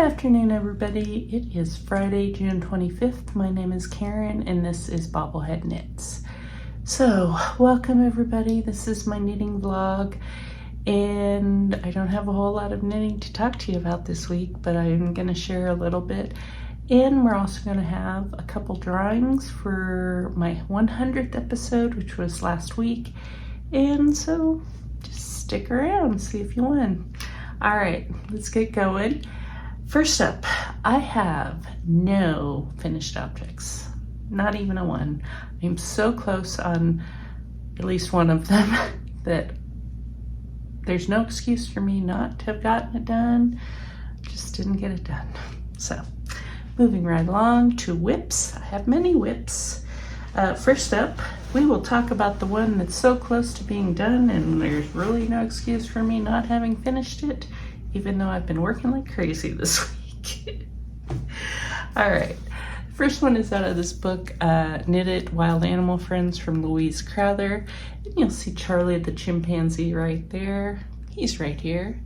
afternoon, everybody. It is Friday, June 25th. My name is Karen, and this is BobbleHeadKnits. So, welcome everybody. This is my knitting vlog, and I don't have a whole lot of knitting to talk to you about this week, but I'm going to share a little bit. And we're also going to have a couple drawings for my 100th episode, which was last week. And so, just stick around, see if you win. All right, let's get going. First up, I have no finished objects, not even a one. I'm so close on at least one of them that there's no excuse for me not to have gotten it done. Just didn't get it done. So, moving right along to whips. I have many whips. First up, we will talk about the one that's so close to being done, and there's really no excuse for me not having finished it, even though I've been working like crazy this week. All right, first one is out of this book, Knitted Wild Animal Friends from Louise Crowther. And you'll see Charlie the chimpanzee right there. He's right here.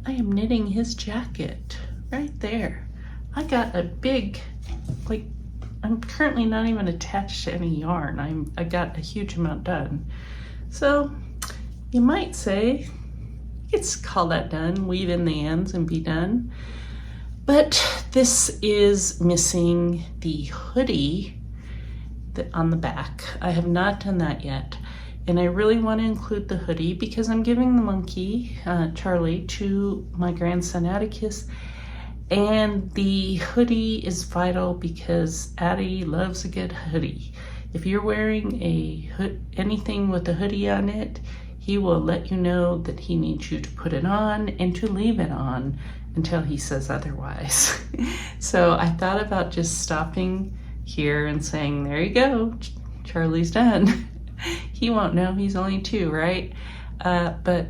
I am knitting his jacket right there. I got a big, I'm currently not even attached to any yarn. I got a huge amount done. So you might say, it's call that done, weave in the ends and be done. But this is missing the hoodie on the back. I have not done that yet. And I really want to include the hoodie because I'm giving the monkey, Charlie, to my grandson Atticus. And the hoodie is vital because Addie loves a good hoodie. If you're wearing anything with a hoodie on it, he will let you know that he needs you to put it on and to leave it on until he says otherwise. So I thought about just stopping here and saying, there you go, Charlie's done. He won't know, he's only 2, right? But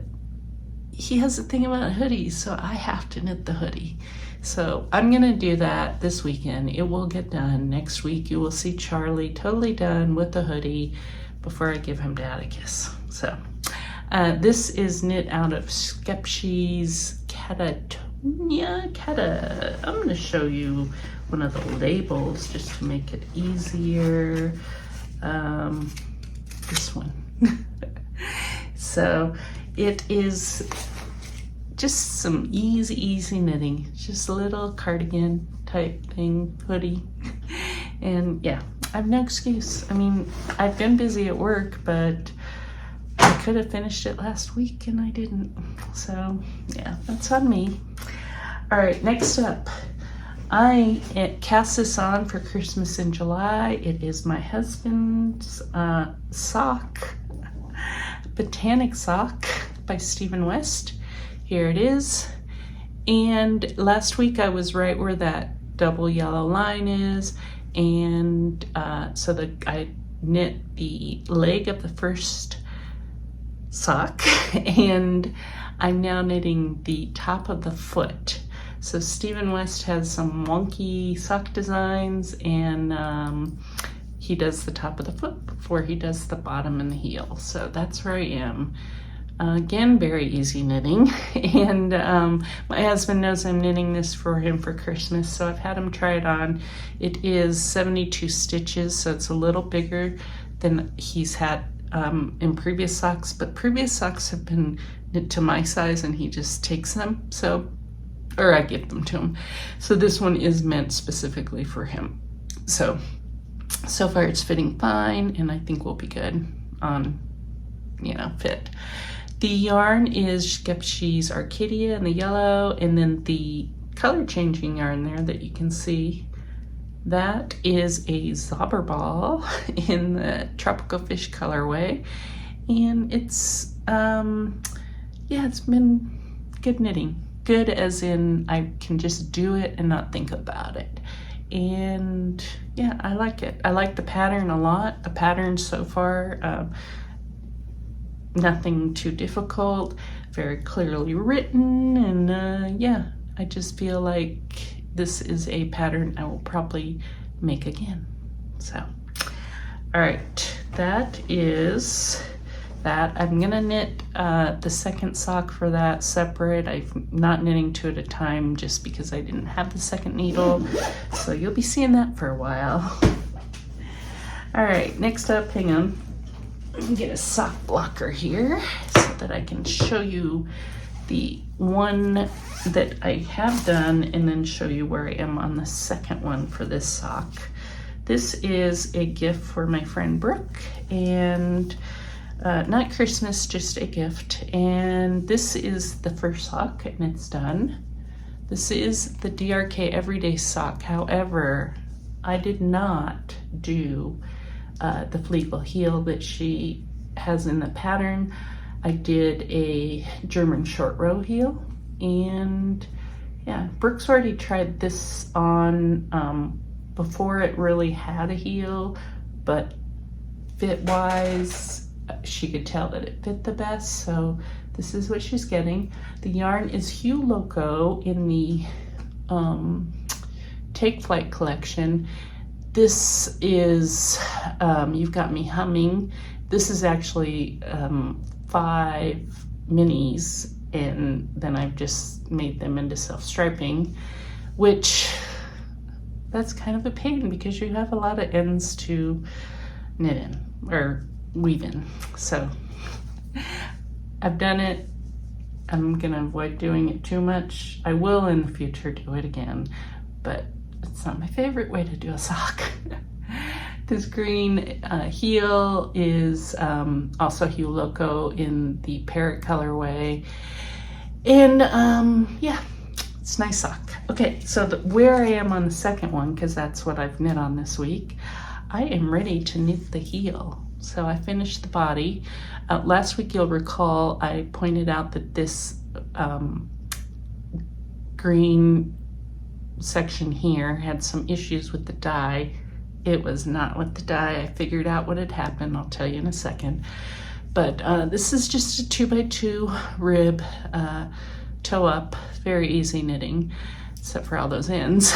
he has a thing about hoodies, so I have to knit the hoodie. So I'm gonna do that this weekend. It will get done. Next week you will see Charlie totally done with the hoodie before I give him to Atticus. So this is knit out of Skepshi's Catatonia. I'm gonna show you one of the labels just to make it easier. This one. So it is just some easy knitting. It's just a little cardigan type thing, hoodie. And yeah, I have no excuse. I mean, I've been busy at work, but I could have finished it last week and I didn't. So yeah, that's on me. All right, next up, I cast this on for Christmas in July. It is my husband's sock, Botanic Sock by Stephen West. Here it is. And last week I was right where that double yellow line is. And so I knit the leg of the first sock and I'm now knitting the top of the foot. So Stephen West has some wonky sock designs, and he does the top of the foot before he does the bottom and the heel. So that's where I am. Again, very easy knitting. And my husband knows I'm knitting this for him for Christmas, so I've had him try it on. It is 72 stitches, so it's a little bigger than he's had in previous socks, but previous socks have been knit to my size and he just takes them. Or I give them to him. So this one is meant specifically for him. So far it's fitting fine, and I think we'll be good on, fit. The yarn is Skepshi's Arcadia in the yellow, and then the color changing yarn there that you can see, that is a Zauberball in the Tropical Fish colorway. And it's, it's been good knitting. Good as in I can just do it and not think about it. And yeah, I like it. I like the pattern a lot. The pattern so far, nothing too difficult, very clearly written, and yeah, I just feel like this is a pattern I will probably make again. So, all right, that is that. I'm gonna knit the second sock for that separate. I'm not knitting two at a time just because I didn't have the second needle. So you'll be seeing that for a while. All right, next up, hang on. Get a sock blocker here so that I can show you the one that I have done and then show you where I am on the second one for this sock. This is a gift for my friend Brooke, and not Christmas, just a gift. And this is the first sock and it's done. This is the DRK Everyday Sock. However, I did not do the fleegle heel that she has in the pattern. I did a German short row heel, and yeah, Brooke's already tried this on before it really had a heel, but fit wise, she could tell that it fit the best, so this is what she's getting. The yarn is Hue Loco in the Take Flight collection. This is, You've Got Me Humming. This is actually 5 minis, and then I've just made them into self-striping, which that's kind of a pain because you have a lot of ends to knit in or weave in. So I've done it. I'm gonna avoid doing it too much. I will in the future do it again, but it's not my favorite way to do a sock. This green heel is also Hue Loco in the Parrot colorway. And yeah, it's a nice sock. Okay, so where I am on the second one, because that's what I've knit on this week, I am ready to knit the heel. So I finished the body. Last week, you'll recall, I pointed out that this green section here had some issues with the dye. It was not with the dye. I figured out what had happened. I'll tell you in a second. But this is just a 2x2 rib toe up, very easy knitting, except for all those ends.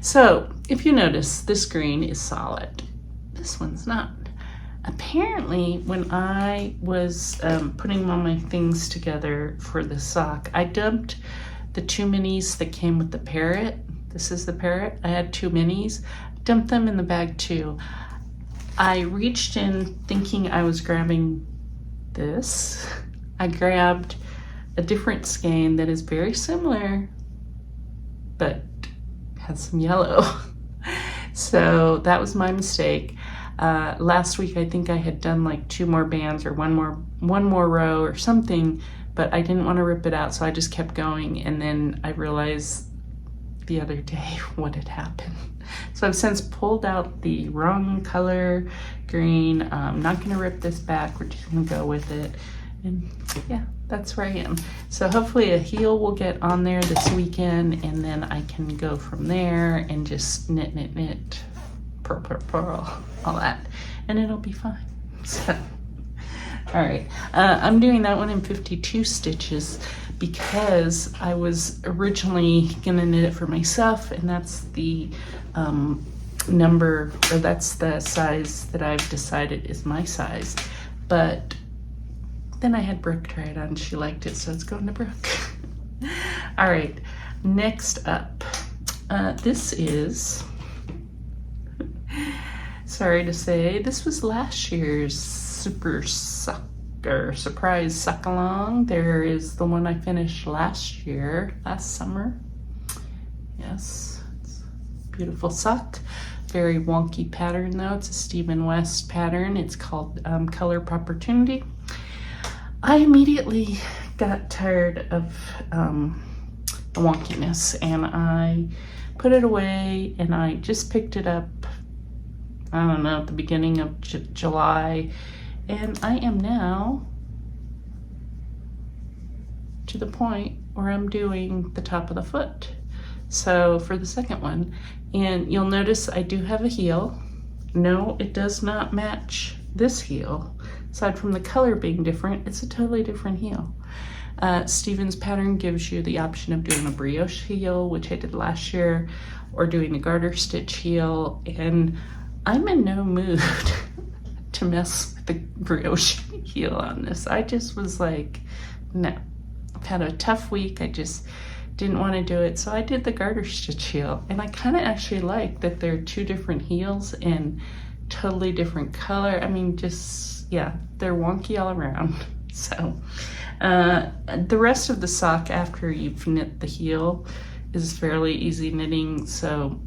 So if you notice, this green is solid. This one's not. Apparently, when I was putting all my things together for the sock, I dumped the 2 minis that came with the Parrot. This is the Parrot. I had 2 minis. Dumped them in the bag too. I reached in thinking I was grabbing this. I grabbed a different skein that is very similar, but has some yellow. So that was my mistake. Last week I think I had done like 2 more bands or one more row or something, but I didn't want to rip it out, so I just kept going, and then I realized the other day what had happened. So I've since pulled out the wrong color green. I'm not going to rip this back, we're just going to go with it, and yeah, that's where I am. So hopefully a heel will get on there this weekend, and then I can go from there and just knit, purl, all that, and it'll be fine. So all right, I'm doing that one in 52 stitches because I was originally gonna knit it for myself, and that's the that's the size that I've decided is my size. But then I had Brooke try it on and she liked it, so it's going to Brooke. All right, next up, this is, sorry to say, this was last year's surprise Sox-A-Long. There is the one I finished last summer. Yes, it's a beautiful sock. Very wonky pattern though. It's a Stephen West pattern. It's called Color Poportunity. I immediately got tired of the wonkiness, and I put it away, and I just picked it up, I don't know, at the beginning of July, and I am now to the point where I'm doing the top of the foot. So for the second one, and you'll notice I do have a heel. No, it does not match this heel. Aside from the color being different, it's a totally different heel. Stephen's pattern gives you the option of doing a brioche heel, which I did last year, or doing a garter stitch heel, and I'm in no mood to mess the brioche heel on this. I just was like, no. I've had a tough week. I just didn't want to do it. So I did the garter stitch heel. And I kind of actually like that they're two different heels and totally different color. I mean, just, yeah, they're wonky all around. So the rest of the sock after you've knit the heel is fairly easy knitting. So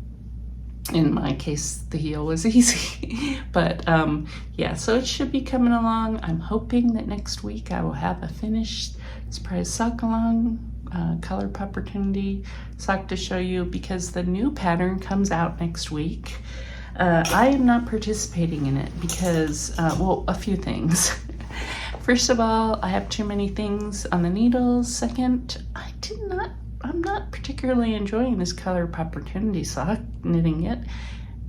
in my case, the heel was easy. But yeah, so it should be coming along. I'm hoping that next week I will have a finished surprise Sox-A-Long color Poportunity sock to show you, because the new pattern comes out next week. I am not participating in it because, well, a few things. First of all, I have too many things on the needles. Second, I'm not particularly enjoying this color Poportunity sock, knitting it.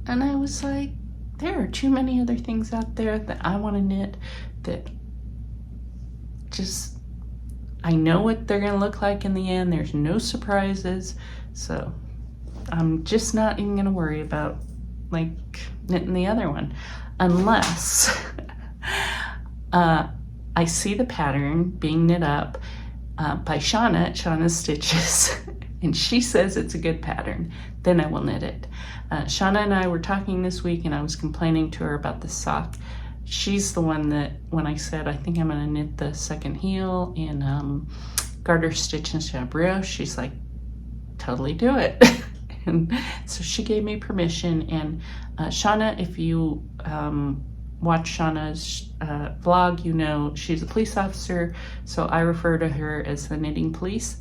And I was like, there are too many other things out there that I want to knit that just, I know what they're gonna look like in the end. There's no surprises. So I'm just not even gonna worry about like knitting the other one unless I see the pattern being knit up by Shauna at Shauna's Stitches and she says it's a good pattern, then I will knit it. Shauna and I were talking this week and I was complaining to her about the sock. She's the one that when I said I think I'm gonna knit the second heel in garter stitch instead of brioche, she's like, totally do it. And so she gave me permission. And Shauna, if you watch Shauna's vlog, you know she's a police officer, so I refer to her as the knitting police.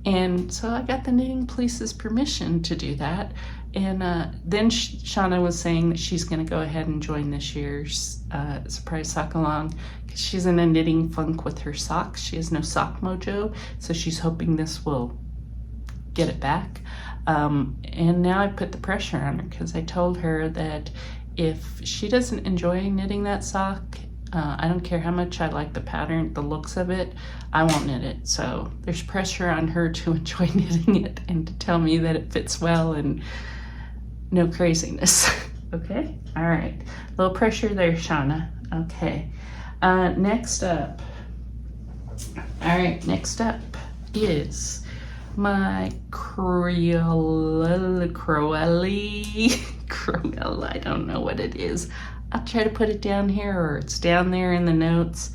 And so I got the knitting police's permission to do that. And then Shauna was saying that she's going to go ahead and join this year's surprise Sox-A-Long because she's in a knitting funk with her socks. She has no sock mojo, so she's hoping this will get it back. And now I put the pressure on her because I told her that if she doesn't enjoy knitting that sock, I don't care how much I like the pattern, the looks of it, I won't knit it. So there's pressure on her to enjoy knitting it and to tell me that it fits well and no craziness. Okay, all right, a little pressure there, Shauna. Okay, next up, all right, next up is my Croieile, I don't know what it is. I'll try to put it down here, or it's down there in the notes.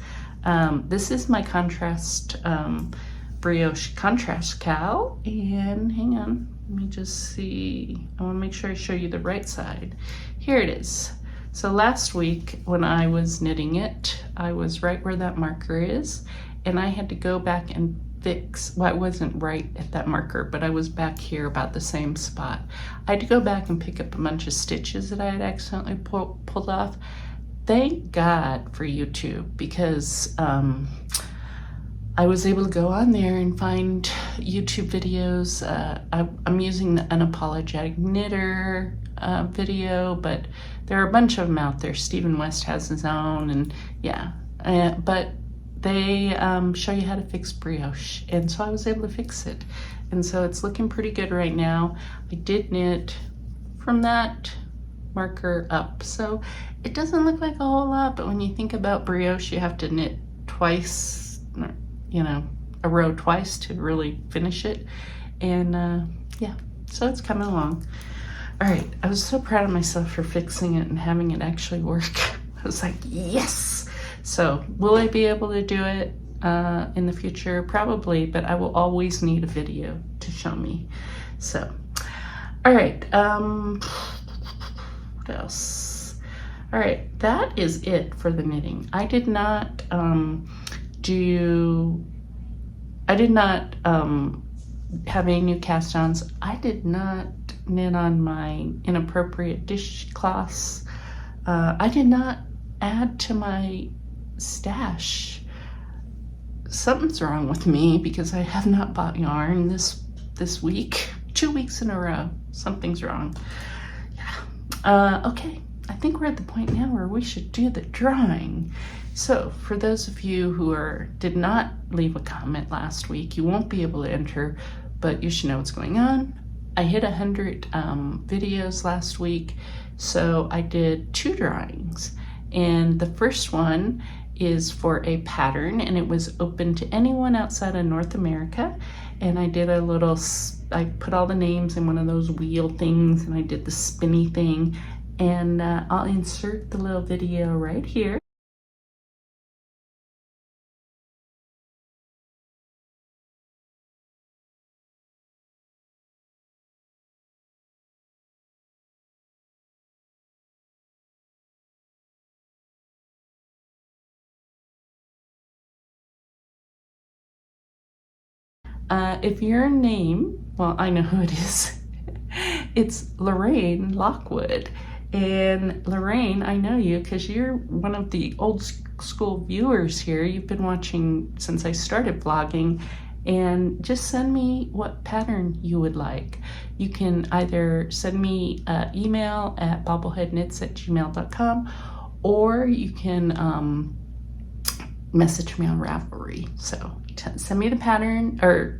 This is my contrast brioche contrast cowl, and hang on, let me just see. I want to make sure I show you the right side. Here it is. So last week when I was knitting it, I was right where that marker is, and I had to go back and fix, well, I wasn't right at that marker, but I was back here about the same spot. I had to go back and pick up a bunch of stitches that I had accidentally pulled off. Thank God for YouTube, because I was able to go on there and find YouTube videos. I'm using the Unapologetic Knitter video, but there are a bunch of them out there. Stephen West has his own, and yeah, but they show you how to fix brioche, and so I was able to fix it, and so it's looking pretty good right now. I did knit from that marker up, so it doesn't look like a whole lot, but when you think about brioche, you have to knit twice, you know, a row twice to really finish it, and yeah, so it's coming along. All right, I was so proud of myself for fixing it and having it actually work. I was like, yes. So will I be able to do it in the future? Probably, but I will always need a video to show me. So, all right, what else? All right, that is it for the knitting. I did not have any new cast-ons. I did not knit on my inappropriate dishcloths. I did not add to my stash. Something's wrong with me because I have not bought yarn this week. 2 weeks in a row. Something's wrong. Yeah. Okay. I think we're at the point now where we should do the drawing. So for those of you who did not leave a comment last week, you won't be able to enter, but you should know what's going on. I hit 100 videos last week, so I did 2 drawings. And the first one is for a pattern, and it was open to anyone outside of North America. And I did a little, I put all the names in one of those wheel things, and I did the spinny thing. And I'll insert the little video right here. If your name, well, I know who it is. It's Lorraine Lockwood. And Lorraine, I know you because you're one of the old school viewers here. You've been watching since I started vlogging. And just send me what pattern you would like. You can either send me an email at BobbleHeadKnits@gmail.com, or you can message me on Ravelry. So send me the pattern, or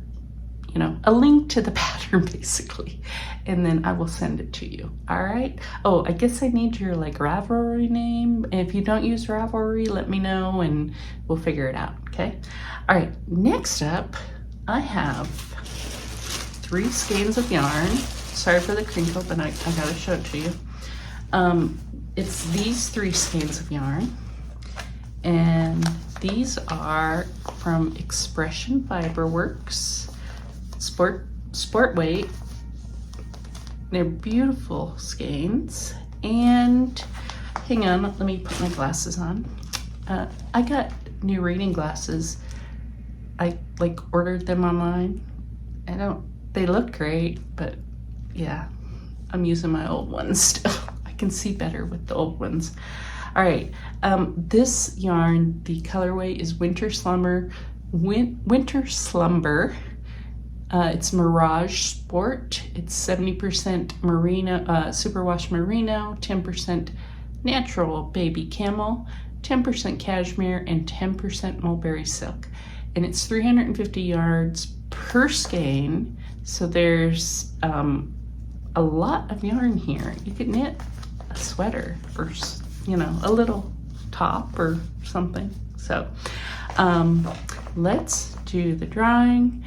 a link to the pattern basically, and then I will send it to you. All right. Oh, I guess I need your Ravelry name. If you don't use Ravelry, let me know and we'll figure it out. Okay. All right. Next up, I have 3 skeins of yarn. Sorry for the crinkle, but I gotta show it to you. It's these 3 skeins of yarn, and these are from Expression Fiberworks. Sport weight. They're beautiful skeins. And hang on, let me put my glasses on. I got new reading glasses. I ordered them online. They look great, but yeah, I'm using my old ones still. I can see better with the old ones. All right, this yarn, the colorway is Winter Slumber. It's Mirage Sport. It's 70% merino, superwash merino, 10% natural baby camel, 10% cashmere, and 10% mulberry silk. And it's 350 yards per skein. So there's a lot of yarn here. You could knit a sweater or a little top or something. So let's do the drawing.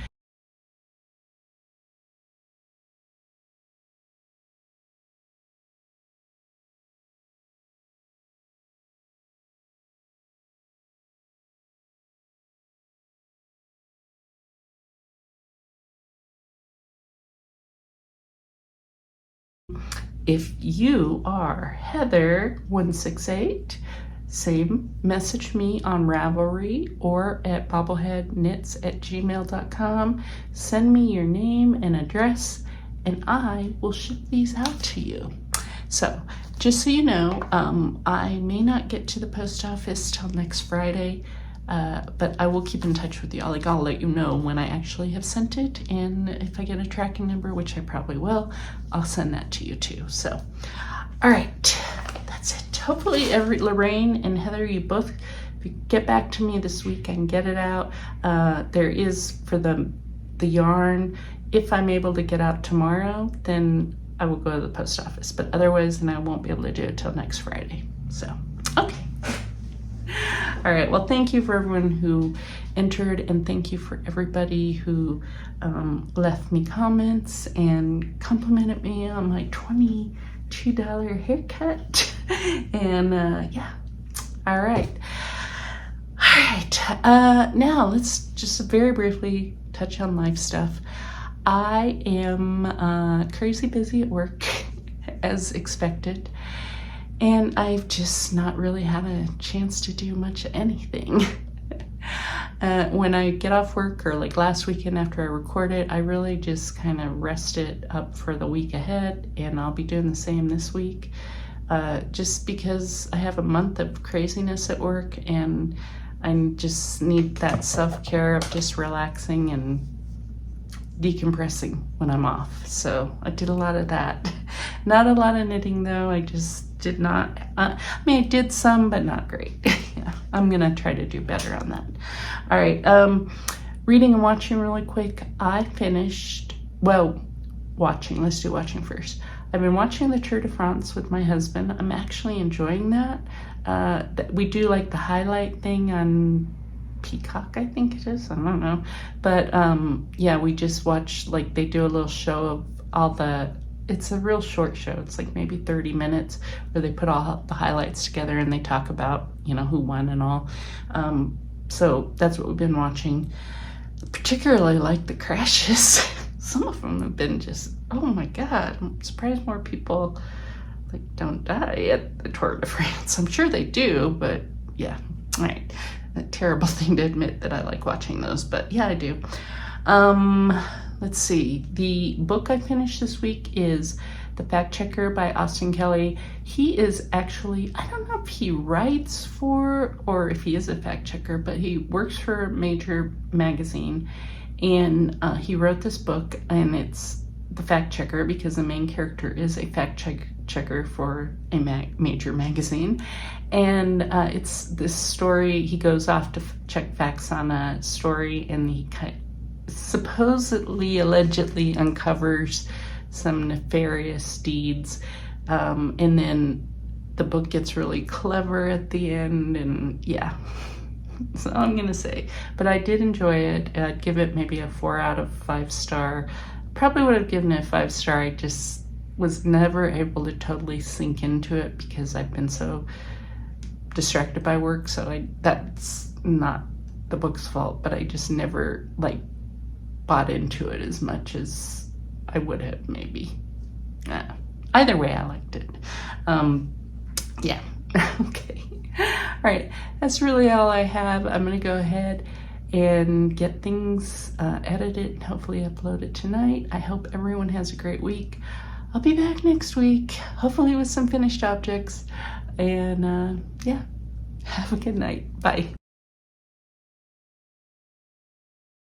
If you are Heather168, message me on Ravelry or at BobbleHeadKnits@gmail.com. Send me your name and address, and I will ship these out to you. So just so you know, I may not get to the post office till next Friday, but I will keep in touch with y'all. I'll let you know when I actually have sent it, and if I get a tracking number, which I probably will, I'll send that to you too. So, all right, that's it. Hopefully, Lorraine and Heather, you both, if you get back to me this week, I can get it out. There is for the yarn. If I'm able to get out tomorrow, then I will go to the post office. But otherwise, then I won't be able to do it till next Friday. So, okay. All right, well, thank you for everyone who entered, and thank you for everybody who left me comments and complimented me on my $22 haircut. And yeah, all right. Now let's just very briefly touch on life stuff. I am crazy busy at work, as expected. And I've just not really had a chance to do much of anything. When I get off work, or last weekend after I recorded, I really just kind of rested up for the week ahead, and I'll be doing the same this week. Just because I have a month of craziness at work, and I just need that self-care of just relaxing and decompressing when I'm off. So I did a lot of that. Not a lot of knitting though. I just did not, I did some, but not great. Yeah, I'm gonna try to do better on that. All right, reading and watching really quick. I finished, well, watching, let's do watching first. I've been watching the Tour de France with my husband. I'm actually enjoying that. We do like the highlight thing on Peacock, I think it is. I don't know. But yeah, we just watch, like, they do a little show of all the, it's a real short show. It's like maybe 30 minutes where they put all the highlights together and they talk about, you know, who won and all. So that's what we've been watching. Particularly like the crashes. Some of them have been just, oh my God, I'm surprised more people like don't die at the Tour de France. I'm sure they do, but yeah, all right. A terrible thing to admit that I like watching those, but yeah, I do. Let's see. The book I finished this week is The Fact Checker by Austin Kelly. He is actually, I don't know if he writes for or if he is a fact checker, but he works for a major magazine, and he wrote this book, and it's The Fact Checker because the main character is a fact checker for a major magazine. And it's this story, he goes off to check facts on a story, and he supposedly, allegedly uncovers some nefarious deeds, and then the book gets really clever at the end, and yeah, that's all I'm gonna say. But I did enjoy it. I'd give it maybe a 4 out of 5 star. Probably would have given it a 5 star. I just was never able to totally sink into it because I've been so distracted by work. So that's not the book's fault, but I just never like bought into it as much as I would have maybe. Either way, I liked it. Yeah. Okay. All right. That's really all I have. I'm going to go ahead and get things edited and hopefully upload it tonight. I hope everyone has a great week. I'll be back next week, hopefully with some finished objects. And yeah, have a good night. Bye.